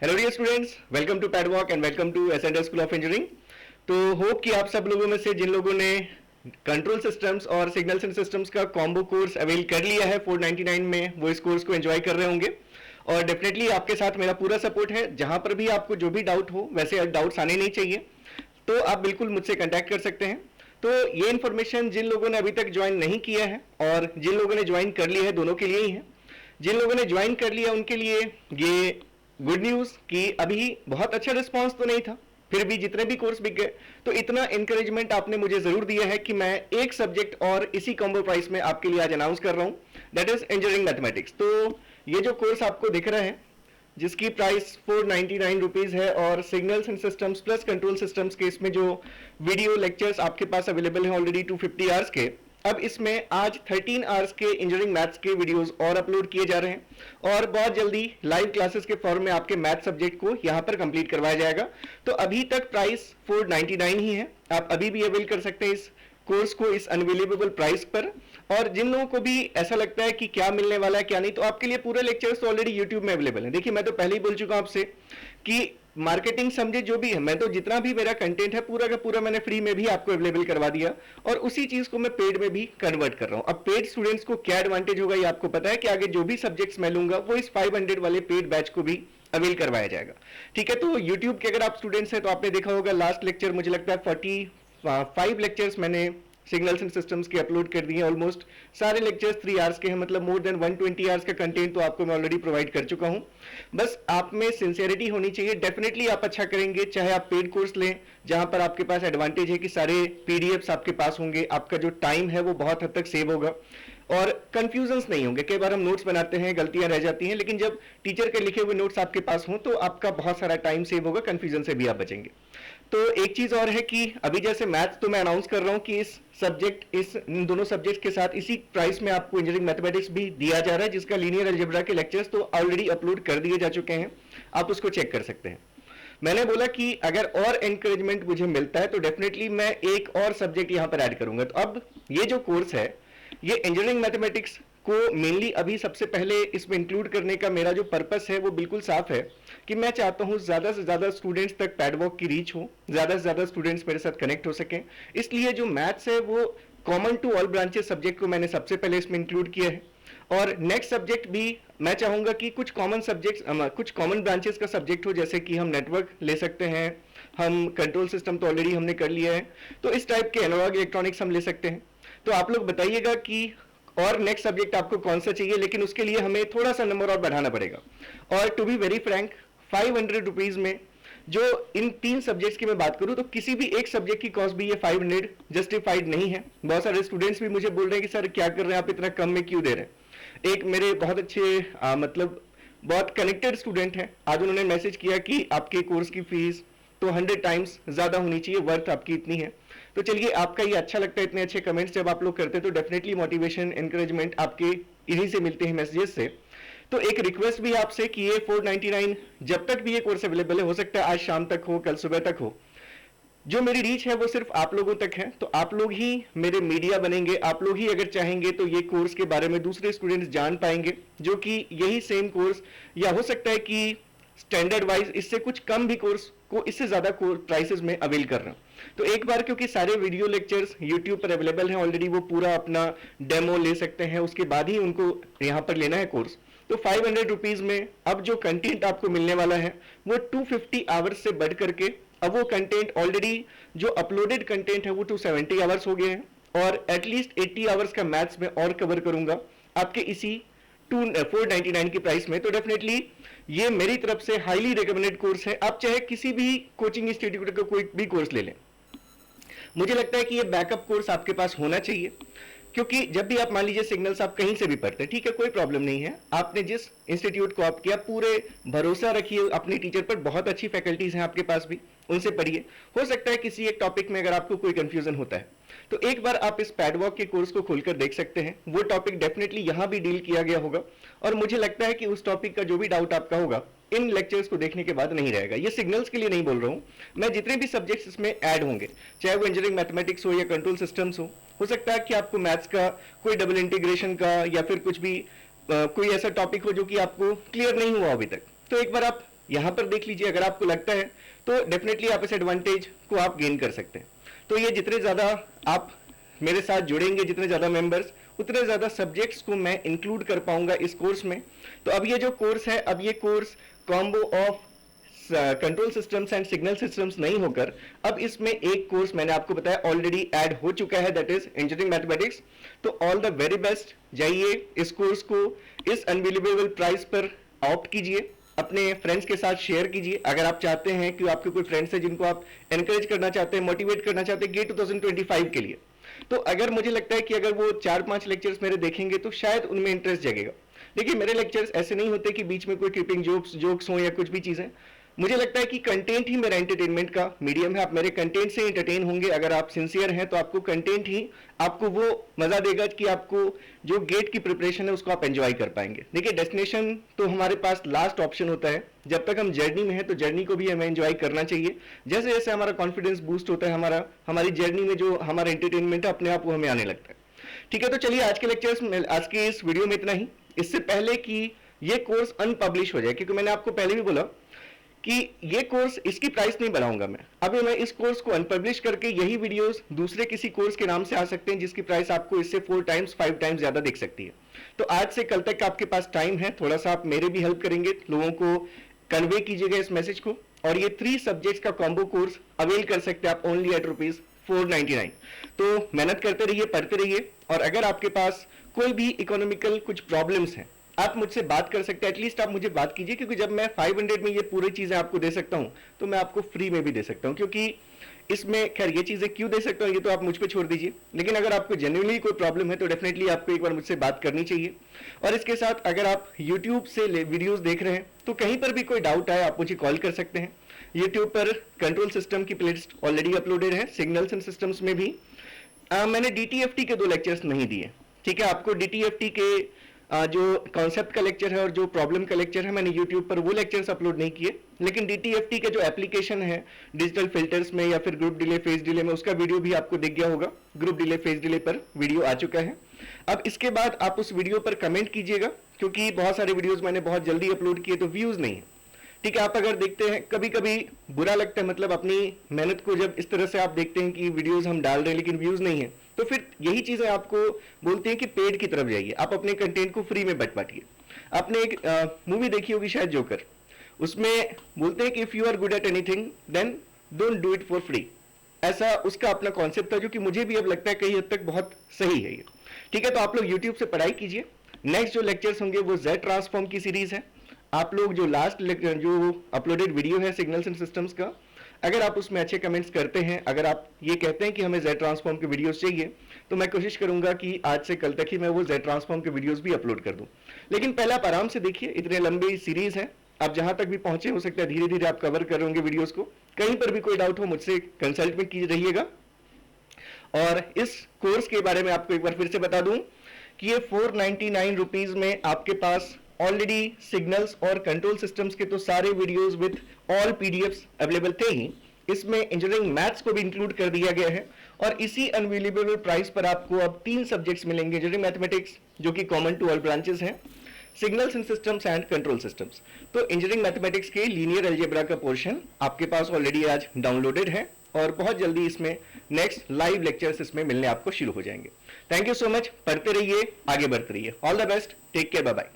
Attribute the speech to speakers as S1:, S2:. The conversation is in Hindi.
S1: Hello dear students, welcome to Padwalk and welcome to एस&एस स्कूल ऑफ इंजीनियरिंग। तो होप कि आप सब लोगों में से जिन लोगों ने कंट्रोल सिस्टम्स और सिग्नल्स एंड सिस्टम्स का कॉम्बो कोर्स अवेल कर लिया है 499 में, वो इस कोर्स को एंजॉय कर रहे होंगे। और डेफिनेटली आपके साथ मेरा पूरा सपोर्ट है। जहां पर भी आपको जो भी डाउट हो, वैसे डाउट्स आने नहीं चाहिए, तो आप बिल्कुल मुझसे कांटेक्ट कर सकते हैं। तो ये इन्फॉर्मेशन जिन लोगों ने अभी तक ज्वाइन नहीं किया है और जिन लोगों ने ज्वाइन कर लिया है, दोनों के लिए ही है। जिन लोगों ने ज्वाइन कर लिया उनके लिए ये गुड न्यूज कि अभी बहुत अच्छा रिस्पांस तो नहीं था, फिर भी जितने भी कोर्स बिक गए, तो इतना इंकरेजमेंट आपने मुझे जरूर दिया है कि मैं एक सब्जेक्ट और इसी कॉम्बो प्राइस में आपके लिए आज अनाउंस कर रहा हूं, दैट इज इंजीनियरिंग मैथमेटिक्स। तो ये जो कोर्स आपको दिख रहा है, जिसकी प्राइस 499 रुपीज है, और signals and systems plus control systems के इसमें जो वीडियो लेक्चर्स आपके पास अवेलेबल हैं ऑलरेडी 250 आवर्स के, अब इसमें आज 13 आवर्स के इंजीनियरिंग मैथ्स के वीडियोस और अपलोड किए जा रहे हैं, और बहुत जल्दी लाइव क्लासेस के फॉर्म में आपके मैथ सब्जेक्ट को यहां पर कंप्लीट करवाया जाएगा। तो अभी तक प्राइस 499 ही है, आप अभी भी अवेल कर सकते हैं इस कोर्स को इस अनअवेलेबल प्राइस पर। और जिन लोगों को भी ऐसा लगता है कि क्या मिलने वाला है क्या नहीं, तो आपके लिए पूरे लेक्चर्स तो ऑलरेडी यूट्यूब में अवेलेबल है। देखिए, मैं तो पहले ही बोल चुका हूं आपसे कि मार्केटिंग समझे जो भी है, मैं तो जितना भी मेरा कंटेंट है पूरा का पूरा मैंने फ्री में भी आपको अवेलेबल करवा दिया, और उसी चीज को मैं पेड में भी कन्वर्ट कर रहा हूं। अब पेड स्टूडेंट्स को क्या एडवांटेज होगा ये आपको पता है कि आगे जो भी सब्जेक्ट्स मैं लूंगा वो इस 500 वाले पेड बैच को भी अवेल करवाया जाएगा। ठीक है, तो यूट्यूब के अगर आप स्टूडेंट्स हैं तो आपने देखा होगा लास्ट लेक्चर, मुझे लगता है 45 लेक्चर्स मैंने सिग्नल्स एंड सिस्टम्स के अपलोड कर दिए। ऑलमोस्ट सारे लेक्चर्स 3 आवर्स के हैं, मतलब मोर देन 120 आवर्स का कंटेंट तो आपको मैं ऑलरेडी प्रोवाइड कर चुका हूं। बस आप में सिंसियरिटी होनी चाहिए, डेफिनेटली आप अच्छा करेंगे चाहे आप पेड कोर्स लें, जहां पर आपके पास एडवांटेज है कि सारे पीडीएफ्स आपके पास होंगे, आपका जो टाइम है वो बहुत हद तक सेव होगा और कंफ्यूजन्स नहीं होंगे। कई बार हम नोट्स बनाते हैं, गलतियां रह जाती हैं, लेकिन जब टीचर के लिखे हुए नोट्स आपके पास हों तो आपका बहुत सारा टाइम सेव होगा, कंफ्यूजन से भी आप बचेंगे। तो एक चीज और है कि अभी जैसे मैथ्स तो मैं अनाउंस कर रहा हूं कि इन दोनों सब्जेक्ट के साथ इसी प्राइस में आपको इंजीनियरिंग मैथमेटिक्स भी दिया जा रहा है, जिसका लीनियर अलजेब्रा के लेक्चर्स तो ऑलरेडी अपलोड कर दिए जा चुके हैं, आप उसको चेक कर सकते हैं। मैंने बोला कि अगर और एनकरेजमेंट मुझे मिलता है तो डेफिनेटली मैं एक और सब्जेक्ट यहां पर ऐड करूंगा। तो अब ये जो कोर्स है, ये इंजीनियरिंग मैथमेटिक्स को मेनली अभी सबसे पहले इसमें इंक्लूड करने का मेरा जो पर्पस है वो बिल्कुल साफ है कि मैं चाहता हूं ज्यादा से ज्यादा स्टूडेंट्स तक पैडवॉक की रीच हो, ज्यादा से ज्यादा स्टूडेंट्स मेरे साथ कनेक्ट हो सकें। इसलिए जो मैथ्स है वो common to all branches subject को मैंने सबसे पहले इसमें इंक्लूड किया है, और नेक्स्ट सब्जेक्ट भी मैं चाहूंगा कि कुछ कॉमन सब्जेक्ट्स, कुछ कॉमन ब्रांचेस का सब्जेक्ट हो, जैसे कि हम नेटवर्क ले सकते हैं, हम कंट्रोल सिस्टम तो ऑलरेडी हमने कर लिया है, तो इस टाइप के एनालॉग इलेक्ट्रॉनिक्स हम ले सकते हैं। तो आप लोग बताइएगा कि और नेक्स्ट सब्जेक्ट आपको कौन सा चाहिए, लेकिन उसके लिए हमें थोड़ा सा नंबर और बढ़ाना पड़ेगा। और to be very frank, 500 rupees में जो इन 3 सब्जेक्ट्स की मैं बात करूं तो किसी भी एक सब्जेक्ट की कॉस्ट भी ये 500 जस्टिफाइड नहीं है। बहुत सारे स्टूडेंट्स भी मुझे बोल रहे हैं कि सर क्या कर रहे हैं आप, इतना कम में क्यों दे रहे हैं। एक मेरे बहुत अच्छे मतलब बहुत कनेक्टेड स्टूडेंट हैं, आज उन्होंने मैसेज किया कि आपके कोर्स की फीस तो 100 टाइम्स ज्यादा होनी चाहिए, वर्थ आपकी इतनी है। तो चलिए, आपका ये अच्छा लगता है, इतने अच्छे कमेंट्स जब आप लोग करते हैं तो डेफिनेटली मोटिवेशन एनकरेजमेंट आपके इन्हीं से मिलते हैं, मैसेजेस से। तो एक रिक्वेस्ट भी आपसे कि ये 499 जब तक भी ये कोर्स अवेलेबल है, हो सकता है आज शाम तक हो, कल सुबह तक हो, जो मेरी रीच है वो सिर्फ आप लोगों तक है। तो आप लोग ही मेरे मीडिया बनेंगे, आप लोग ही अगर चाहेंगे तो ये कोर्स के बारे में दूसरे स्टूडेंट्स जान पाएंगे, जो कि यही सेम कोर्स, या हो सकता है कि स्टैंडर्ड वाइज इससे कुछ कम भी कोर्स को इससे ज्यादा प्राइसेस में अवेल कर रहा हूं। तो एक बार, क्योंकि सारे वीडियो लेक्चर्स यूट्यूब पर अवेलेबल हैं ऑलरेडी, वो पूरा अपना डेमो ले सकते हैं, उसके बाद ही उनको यहां पर लेना है कोर्स। तो 500 रुपीज में अब जो कंटेंट आपको मिलने वाला है वो 250 आवर्स से बढ़ करके, अब वो कंटेंट ऑलरेडी जो अपलोडेड कंटेंट है वो 270 आवर्स हो गए हैं, और एटलीस्ट 80 आवर्स का मैथ्स में और कवर करूंगा आपके इसी 499 की प्राइस में। तो डेफिनेटली ये मेरी तरफ से हाईली रिकमेंडेड कोर्स है। आप चाहे किसी भी कोचिंग इंस्टीट्यूट का कोई भी कोर्स ले लें, मुझे लगता है कि ये बैकअप कोर्स आपके पास होना चाहिए, क्योंकि जब भी आप मान लीजिए सिग्नल्स आप कहीं से भी पढ़ते हैं, ठीक है, कोई प्रॉब्लम नहीं है, आपने जिस इंस्टीट्यूट को ऑप्ट किया पूरे भरोसा रखिए अपने टीचर पर, बहुत अच्छी फैकल्टीज हैं आपके पास भी, उनसे पढ़िए। हो सकता है किसी एक टॉपिक में अगर आपको कोई कंफ्यूजन होता है तो एक बार आप इस पैडवॉक के कोर्स को खोलकर देख सकते हैं, वो टॉपिक डेफिनेटली यहां भी डील किया गया होगा, और मुझे लगता है कि उस टॉपिक का जो भी डाउट आपका होगा इन लेक्चर्स को देखने के बाद नहीं रहेगा। ये सिग्नल्स के लिए नहीं बोल रहा हूं मैं, जितने भी सब्जेक्ट्स इसमें ऐड होंगे, चाहे वो इंजीनियरिंग मैथमेटिक्स हो या कंट्रोल सिस्टम्स हो सकता है कि आपको मैथ्स का कोई डबल इंटीग्रेशन का या फिर कुछ भी कोई ऐसा टॉपिक हो जो कि आपको क्लियर नहीं हुआ अभी तक, तो एक बार आप यहाँ पर देख लीजिए, अगर आपको लगता है तो डेफिनेटली आप इस एडवांटेज को आप गेन कर सकते हैं। तो ये जितने ज़्यादा आप मेरे साथ जुड़ेंगे, जितने ज़्यादा मेंबर्स, उतने ज़्यादा सब्जेक्ट्स को मैं इंक्लूड कर पाऊंगा इस कोर्स में। तो अब ये जो कोर्स है, अब ये course combo of control systems and signal systems नहीं होकर अब इसमें एक कोर्स मैंने आपको बताया ऑलरेडी ऐड हो चुका है, दैट इज इंजीनियरिंग मैथमेटिक्स। तो ऑल द वेरी बेस्ट, जाइए इस कोर्स को इस अनबिलीवेबल प्राइस पर ऑप्ट कीजिए, अपने फ्रेंड्स के साथ शेयर कीजिए। अगर आप चाहते हैं कि आपके कोई फ्रेंड्स हैं जिनको आप एनकरेज करना चाहते हैं, मोटिवेट करना चाहते हैं गेट 2025 के लिए, तो अगर मुझे लगता है कि अगर वो 4-5 लेक्चर्स मेरे देखेंगे तो शायद उनमें इंटरेस्ट जगेगा। देखिए मेरे लेक्चर्स ऐसे नहीं होते कि बीच में कोई क्लिपिंग जोक्स हो या कुछ भी चीजें। मुझे लगता है कि कंटेंट ही मेरा एंटरटेनमेंट का मीडियम है। आप मेरे कंटेंट से एंटरटेन होंगे। अगर आप सिंसियर हैं तो आपको कंटेंट ही आपको वो मजा देगा कि आपको जो गेट की प्रिपरेशन है उसको आप एंजॉय कर पाएंगे। देखिए डेस्टिनेशन तो हमारे पास लास्ट ऑप्शन होता है, जब तक हम जर्नी में हैं तो जर्नी को भी हमें एंजॉय करना चाहिए। जैसे जैसे हमारा कॉन्फिडेंस बूस्ट होता है, हमारी जर्नी में जो हमारा एंटरटेनमेंट है अपने आप वो हमें आने लगता है। ठीक है, तो चलिए आज के लेक्चर्स में, आज के इस वीडियो में इतना ही। इससे पहले कि ये कोर्स अनपब्लिश हो जाए, क्योंकि मैंने आपको पहले भी बोला कि ये कोर्स, इसकी प्राइस नहीं बढ़ाऊंगा मैं। अभी मैं इस कोर्स को अनपब्लिश करके यही वीडियोस दूसरे किसी कोर्स के नाम से आ सकते हैं जिसकी प्राइस आपको इससे 4 टाइम्स 5 टाइम्स ज्यादा दिख सकती है। तो आज से कल तक आपके पास टाइम है, थोड़ा सा आप मेरे भी हेल्प करेंगे, लोगों को कन्वे कीजिएगा इस मैसेज को, और ये 3 सब्जेक्ट्स का कॉम्बो कोर्स अवेल कर सकते हैं आप ओनली एट ₹499। तो मेहनत करते रहिए, पढ़ते रहिए, और अगर आपके पास कोई भी इकोनॉमिकल कुछ प्रॉब्लम्स हैं आप मुझसे बात कर सकते हैं। एटलीस्ट आप मुझे बात कीजिए, क्योंकि जब मैं 500 में ये पूरी चीजें आपको दे सकता हूं तो मैं आपको फ्री में भी दे सकता हूं, क्योंकि इसमें खैर ये चीजें क्यों दे सकता हूं ये तो आप मुझ पे छोड़ दीजिए। लेकिन अगर आपको जेन्युइनली कोई प्रॉब्लम है तो डेफिनेटली आपको एक बार मुझसे बात करनी चाहिए। और इसके साथ अगर आप यूट्यूब से वीडियोज देख रहे हैं तो कहीं पर भी कोई डाउट आए आप मुझे कॉल कर सकते हैं। यूट्यूब पर कंट्रोल सिस्टम की प्लेलिस्ट ऑलरेडी अपलोडेड है, सिग्नल्स एंड सिस्टम्स में भी। मैंने DTFT के 2 लेक्चर्स नहीं दिए, ठीक है। आपको DTFT के जो कॉन्सेप्ट का लेक्चर है और जो प्रॉब्लम का लेक्चर है मैंने YouTube पर वो लेक्चर्स अपलोड नहीं किए, लेकिन DTFT के जो एप्लीकेशन है डिजिटल फिल्टर्स में या फिर ग्रुप डिले फेज डिले में, उसका वीडियो भी आपको दिख गया होगा। ग्रुप डिले फेज डिले पर वीडियो आ चुका है। अब इसके बाद आप उस वीडियो पर कमेंट कीजिएगा, क्योंकि बहुत सारे वीडियोस मैंने बहुत जल्दी अपलोड किए तो व्यूज नहीं है, ठीक है। आप अगर देखते हैं, कभी कभी बुरा लगता है, मतलब अपनी मेहनत को जब इस तरह से आप देखते हैं कि वीडियोस हम डाल रहे हैं लेकिन व्यूज नहीं है, तो फिर यही चीजें आपको बोलती हैं कि पेड की तरफ जाइए, आप अपने कंटेंट को फ्री में बांटिए। आपने एक मूवी देखी होगी शायद, जोकर, उसमें बोलते हैं कि if you are good at anything then don't do it for free. ऐसा उसका अपना कॉन्सेप्ट था, जो कि मुझे भी अब लगता है कहीं हद तक बहुत सही है ये, ठीक है। तो आप लोग यूट्यूब से पढ़ाई कीजिए। नेक्स्ट जो लेक्चर्स होंगे वो Z ट्रांसफॉर्म की सीरीज है। आप लोग जो लास्ट जो अपलोडेड वीडियो है सिग्नल्स एंड सिस्टम्स का, अगर आप उसमें अच्छे कमेंट्स करते हैं, अगर आप ये कहते हैं कि हमें Z ट्रांसफॉर्म के वीडियोस चाहिए, तो मैं कोशिश करूंगा कि आज से कल तक ही मैं वो Z ट्रांसफॉर्म के वीडियोस भी अपलोड कर दूं। लेकिन पहले आप आराम से देखिए, इतने लंबी सीरीज है, आप जहां तक भी पहुंचे हो सकता है धीरे धीरे आप कवर कर होंगे वीडियोस को। कहीं पर भी कोई डाउट हो मुझसे कंसल्ट में कीजिए रहिएगा। और इस कोर्स के बारे में आपको एक बार फिर से बता दूं कि ये 499 रुपीज में आपके पास ऑलरेडी सिग्नल्स और कंट्रोल सिस्टम्स के तो सारे videos with all PDFs available थे ही, इसमें इंजीनियरिंग मैथ्स को भी इंक्लूड कर दिया गया है। और इसी अनबिलीवेबल प्राइस पर आपको अब 3 सब्जेक्ट्स मिलेंगे, इंजीनियरिंग मैथमेटिक्स जो कि कॉमन टू ऑल ब्रांचेस हैं, signals and systems and control systems. तो इंजीनियरिंग मैथमेटिक्स के लीनियर अलजेब्रा का पोर्शन आपके पास ऑलरेडी आज डाउनलोडेड है, और बहुत जल्दी इसमें नेक्स्ट लाइव लेक्चर्स इसमें मिलने आपको शुरू हो जाएंगे। थैंक यू सो मच, पढ़ते रहिए, आगे बढ़ते रहिए। All the best, take care, bye bye.